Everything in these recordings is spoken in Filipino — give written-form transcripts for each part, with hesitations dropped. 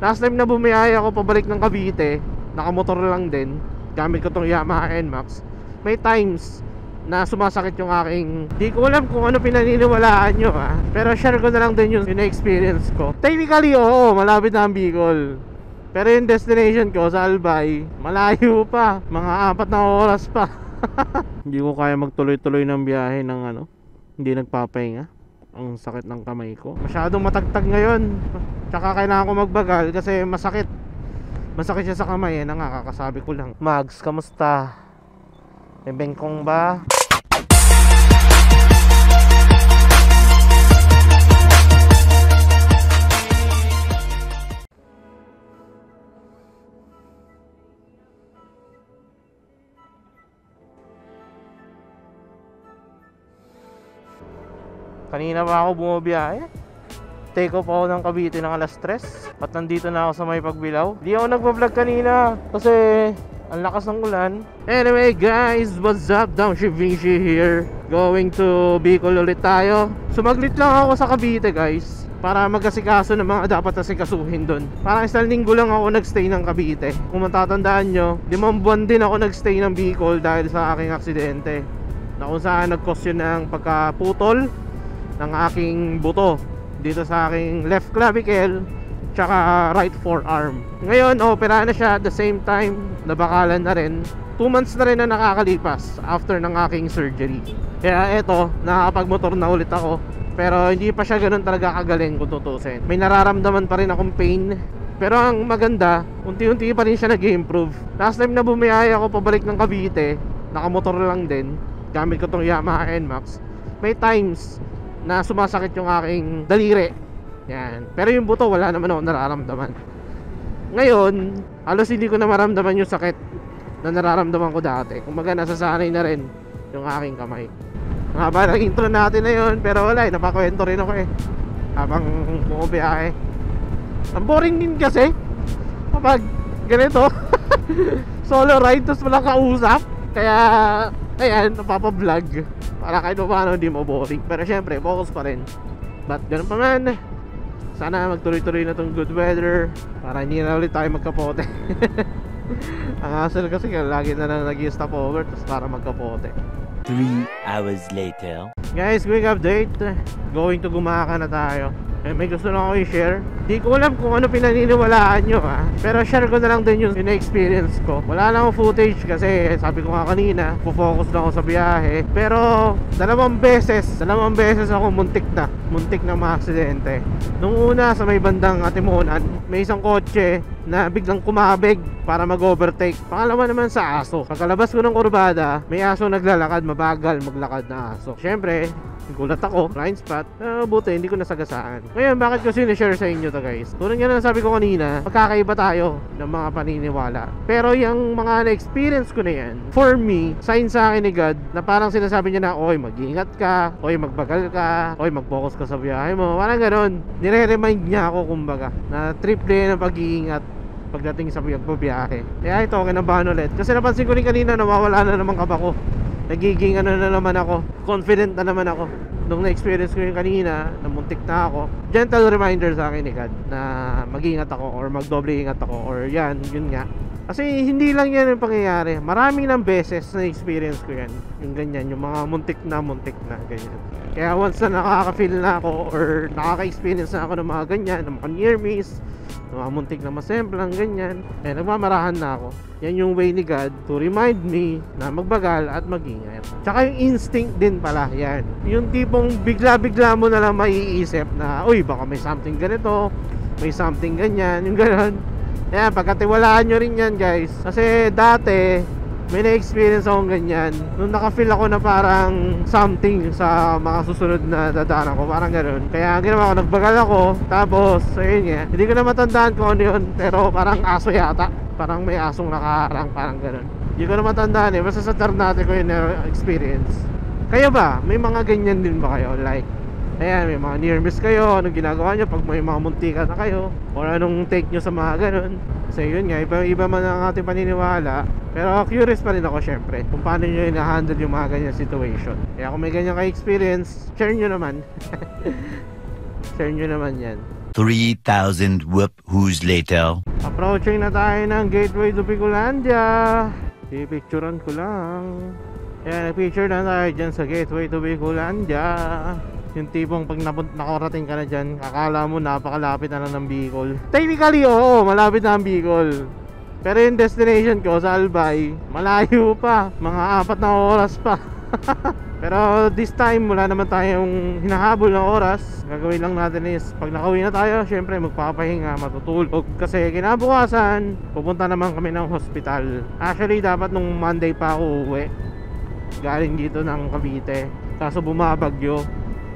Last time na bumiyaya ako pabalik ng Cavite, nakamotor lang din, gamit ko tong Yamaha NMAX. May times na sumasakit yung aking, di ko alam kung ano pinaniniwalaan nyo pero share ko na lang din yung experience ko. Technically oo, malapit na ang Bicol, pero yung destination ko sa Albay, malayo pa, mga 4 na oras pa. Hindi ko kaya magtuloy-tuloy ng biyahe ng hindi nagpapahinga. Ang sakit ng kamay ko, masyadong matagtag ngayon. Tsaka kailangan ko magbagal kasi masakit siya sa kamay nakakasabi ko lang. Mags, kamusta? May bengkong ba? Kanina pa ako bumabiyahe. Take off ako ng Cavite ng alas 3 at nandito na ako sa may Pagbilao. Di ako nagpa-vlog kanina kasi ang lakas ng ulan. Anyway guys, what's up? Downshift Vinci here. Going to Bicol ulit tayo. Sumaglit lang ako sa Cavite guys, para mag-asikaso ng mga dapat asikasuhin doon. Parang isang linggo lang ako nagstay ng Cavite. Kung matatandaan nyo, 5 buwan din ako nagstay ng Bicol dahil sa aking aksidente, na kung saan nag-cause yun ng pagkaputol ng aking buto dito sa aking left clavicle tsaka right forearm. Ngayon opera na siya, at the same time nabakalan na rin. 2 months na rin na nakakalipas after ng aking surgery. Kaya eto, nakakapagmotor na ulit ako, pero hindi pa siya ganun talaga kagaling kung tutusin. May nararamdaman pa rin akong pain, pero ang maganda, unti-unti pa rin siya nag-improve. Last time na bumiyaya ako pabalik ng Cavite, nakamotor lang din, gamit ko tong Yamaha NMAX. May times na sumasakit yung aking daliri. Yan. Pero yung buto wala naman ako nararamdaman. Ngayon, halos hindi ko na maramdaman yung sakit na nararamdaman ko dati. Kumbaga nasasanay na rin yung aking kamay. Nga ba ng intro natin na yun, pero wala napakwento rin ako habang bumabiyahe. Ang boring din kasi kapag ganito solo ride tapos walang kausap. Kaya ayan, napapablog para kahit paano hindi mo boring. Pero syempre, focus pa rin. But ganun pa man, sana magtuloy-tuloy na tong good weather para hindi na ulit tayo magkapote. Ang hassle kasi lagi na lang nag-i-stop over tapos para magkapote. 3 hours later. Guys, quick update. Going to Gumaka na tayo. May gusto lang ako i-share. Di ko alam kung ano pinaniniwalaan nyo pero share ko na lang din yung experience ko. Wala lang akong footage kasi sabi ko nga kanina, focus lang ako sa biyahe. Pero dalawang beses ako muntik na ma-aksidente. Nung una sa may bandang Atimonan, may isang kotse na biglang kumabig para mag-overtake. Pangalawa naman sa aso. Pagkalabas ko ng kurbada, may aso naglalakad, mabagal maglakad na aso. Syempre, gulat ako, blind spot. Buti hindi ko nasagasaan. Ngayon, bakit ko sinishare sa inyo to guys? Tulad nga na sabi ko kanina, magkakaiba tayo ng mga paniniwala. Pero yung mga na-experience ko na yan, for me, sign sa akin ni God na parang sinasabi niya na, oy, mag-ingat ka, oy, magbagal ka, oy, mag-focus ka sa biyahe mo. Parang ganun. Nire-remind niya ako kumbaga na trip din ng pag-iingat pagdating sa pagbiyahe. Kaya ito, kinabahan ulit. Kasi napansin ko rin kanina, nawawala na naman kaba ko. Nagiging na naman ako, confident na naman ako. Nung na-experience ko yung kanina, namuntik na ako, gentle reminder sa akin ni God na mag-ingat ako or magdoble ingat ako or yun nga. Kasi hindi lang yan yung pangyayari, marami ng beses na experience ko yan, yung ganyan, yung mga muntik na ganyan. Kaya once na nakaka-feel na ako or nakaka-experience na ako ng mga ganyan, ng mga near miss, ng mga muntik na masemplang ganyan, nagmamarahan na ako. Yan yung way ni God to remind me na magbagal at mag-ingat. Tsaka yung instinct din pala, yan. Yung tipong bigla-bigla mo na lang maiisip na, uy, baka may something ganito, may something ganyan, yung gano'n. Kaya pagkatiwalaan nyo rin yan guys. Kasi dati may na-experience akong ganyan. Nung naka-feel ako na parang something sa mga susunod na dadaanan ko, parang gano'n. Kaya ginawa ko, nagbagal ako. Tapos, ayun nga, hindi ko na matandaan kung ano yun, pero parang aso yata. Parang may asong nakaharang, parang gano'n. Hindi ko na matandaan basta sa Ternate ko yung experience. Kayo ba? May mga ganyan din ba kayo? Like, ayan, may mga near miss kayo, anong ginagawa nyo pag may mga muntika na kayo, or anong take nyo sa mga ganun. Kasi yun nga, iba man ang ating paniniwala. Pero curious pa rin ako syempre kung paano nyo i-handle yung mga ganyan situation. Kaya kung may ganyan ka-experience, share nyo naman. Share nyo naman yan. 3,000 whoop-who's later. Approaching na tayo ng gateway to Bicolandia. Pipicturean ko lang. Ayan, nag-picture na tayo dyan sa gateway to Bicolandia. Yung tipong pag nakarating ka na dyan, akala mo napakalapit na lang ng Bicol. Technically, oo, malapit na ang Bicol. Pero yung destination ko sa Albay, malayo pa. Mga 4 na oras pa. Pero this time, wala naman tayong hinahabol ng oras. Gagawin lang natin is, pag nakauwi na tayo, syempre magpapahinga, matutulog. Kasi kinabukasan, pupunta naman kami ng hospital. Actually, dapat nung Monday pa ako uuwi. Galing dito ng Cavite. Kaso bumabagyo.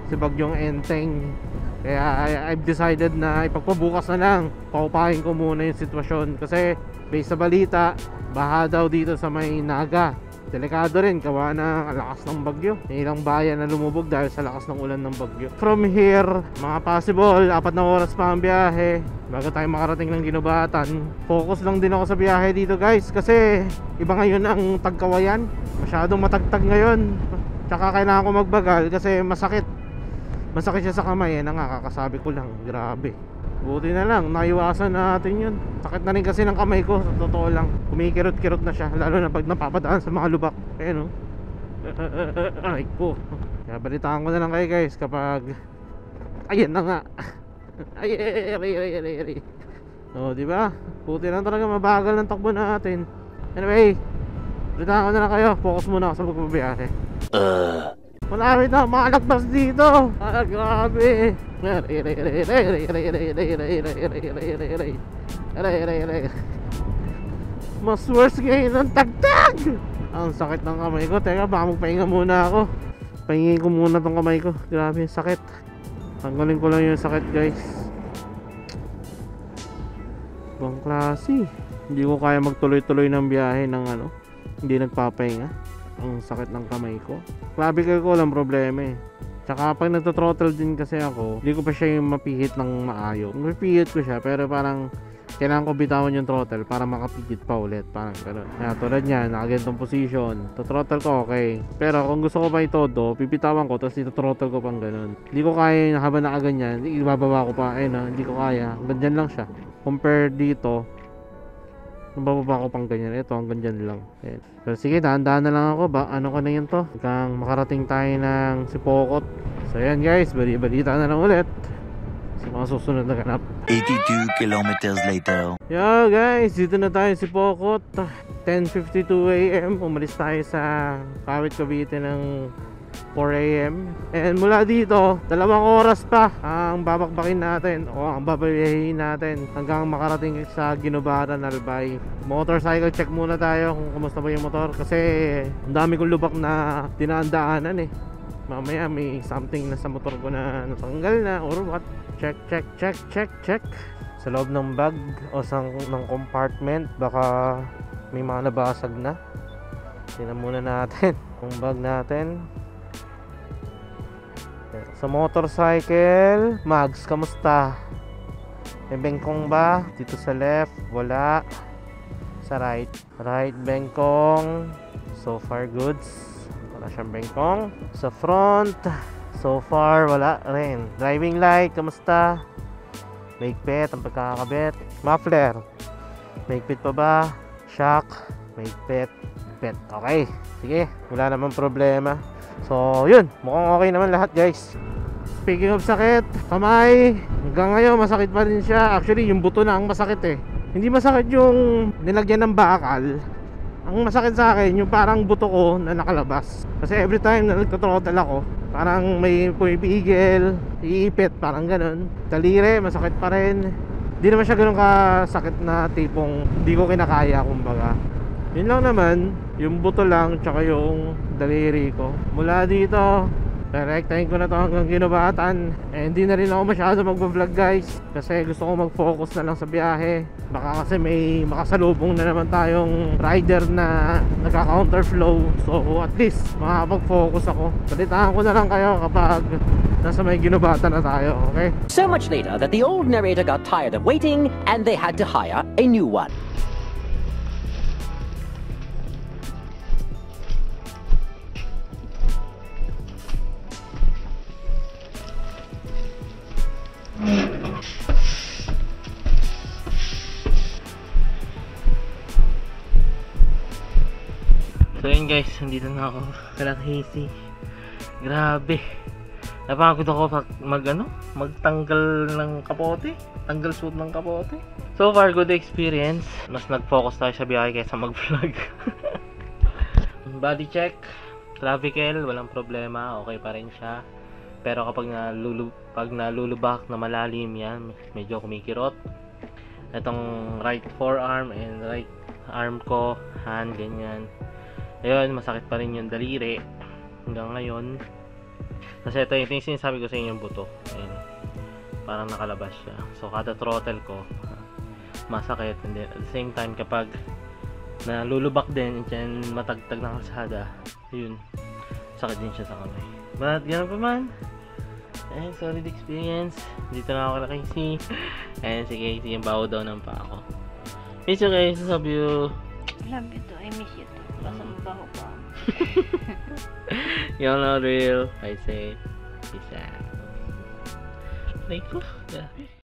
Si Bagyong Enteng. Kaya I've decided na ipagpabukas na lang. Paupahin ko muna yung sitwasyon. Kasi based sa balita, baha daw dito sa may Naga. Delikado rin, gawa ng lakas ng bagyo. May ilang bayan na lumubog dahil sa lakas ng ulan ng bagyo. From here, mga possible 4 na oras pa ang biyahe bago tayo makarating ng Ginubatan. Focus lang din ako sa biyahe dito guys, kasi iba ngayon ang Tagkawayan. Masyadong matagtag ngayon. Tsaka kailangan ko magbagal kasi masakit siya sa kamay. Yan nga, kakasabi ko lang, grabe. Buti na lang, naiwasan natin yun. Sakit na rin kasi ng kamay ko, sa totoo lang. Kumikirot-kirot na siya, lalo na pag napapadaan sa mga lubak. Ayan o. Ay po. Kaya balitaan ko na lang kayo guys kapag... Ayan na nga. Ay. O, diba? Buti lang talaga, mabagal ng takbo natin. Anyway, balitaan ko na lang kayo. Focus muna ako sa pagbabiyahe. Malapit na malagpas dito. Grabe. Mas worse ngayon ang tagtag. Ang sakit ng kamay ko. Teka, baka magpahinga muna ako. Pahingin ko muna tong kamay ko. Grabe, sakit. Tanggalin ko lang yung sakit guys. Ibang klase. Hindi ko kaya magtuloy-tuloy ng biyahe ng ano, hindi nagpapahinga. Ang sakit ng kamay ko. Clavicle ko lang problema eh. Tsaka pag nagtothrottle din kasi ako, hindi ko pa siya yung mapihit ng maayos. Mapihit ko siya pero parang kailangan ko bitawan yung throttle para makapihit pa ulit. Parang gano'n. Kaya tulad niya, nakagantong position. Tothrottle ko okay. Pero kung gusto ko pa itodo, pipitawan ko tapos itothrottle ko pang gano'n. Hindi ko kaya habang nakaganyan, ibababa ko pa. Ayun hindi ko kaya. Ganyan lang siya. Compare dito, nabababa ko pang ganyan. Ito, hanggang dyan lang. Ayan. Pero sige, dahan-dahan na lang ako. Ano ko na yun to? Hanggang makarating tayo ng Sipokot. So ayan guys, balita na lang ulit sa mga susunod na ganap. 82 kilometers later. Yo guys, dito na tayo Sipokot. 10:52 AM. Umalis tayo sa Kawit, Cavite ng 4 AM. And mula dito, 2 oras pa ang babakbakin natin o ang babayahin natin hanggang makarating sa Ginubatan, Albay. Motorcycle check muna tayo kung kumusta ba yung motor, kasi ang dami kong lubak na dinaan-daanan eh. Mamaya may something na sa motor ko na natanggal na or what. Check sa loob ng bag o ng compartment, baka may mga nabasag na. Tingnan muna natin yung bag natin. Sa motorcycle, Mags, kamusta? May bengkong ba? Dito sa left, wala. Sa right, bengkong. So far goods. Wala siyang bengkong. Sa front, so far wala rin. Driving light, kamusta? Maigpit ang pagkakabit. Muffler, maigpit pa ba? Shock, maigpit. Okay, sige, wala namang problema. So yun, mukhang okay naman lahat guys. Speaking of sakit, kamay, hanggang ngayon masakit pa rin siya. Actually yung buto na ang masakit eh. Hindi masakit yung nilagyan ng bakal. Ang masakit sa akin yung parang buto ko na nakalabas. Kasi every time na nagtothrottle ako, parang may pumipigil, iipit, parang ganun. Talire, masakit pa rin. Hindi naman siya ganun kasakit na tipong hindi ko kinakaya kumbaga. Yun lang naman, yung buto lang tsaka yung daliri ko. Mula dito, direktahin ko na to hanggang Ginubatan. Hindi na rin ako masyado magbablog guys, kasi gusto ko mag-focus na lang sa biyahe. Baka kasi may makasalubong na naman tayong rider na nagka-counterflow. So at least makapag-focus ako. Balitaan ko na lang kayo kapag nasa may Ginubatan na tayo, okay? So much later that the old narrator got tired of waiting and they had to hire a new one. So yun guys, nandito na ako kala Casey. Grabe. Napagod ako magtanggal ng kapote. Tanggal suit ng kapote. So far, good experience. Mas nag-focus tayo sa biyahe kaysa mag-vlog. Body check. Clavicle, walang problema. Okay pa rin siya. Pero kapag nalulubak na malalim yan, medyo kumikirot. Itong right forearm and right arm ko, hand, ganyan. Ayun, masakit pa rin yung daliri. Hanggang ngayon. Kasi ito yung sinasabi ko sa inyo yung buto. Ayun. Parang nakalabas siya. So kada throttle ko masakit, and then at the same time kapag nalulubak din and matagtag ng kalsada, yun, sakit din siya sa kamay. But gano'n pa man, solid experience. Dito na ako kala Casey. And si Casey yung baho daw ng pa ako. Miss you guys, love you. Love you too, I miss you too. Basta mabaho pa. Y'all know real. I say peace out. Like,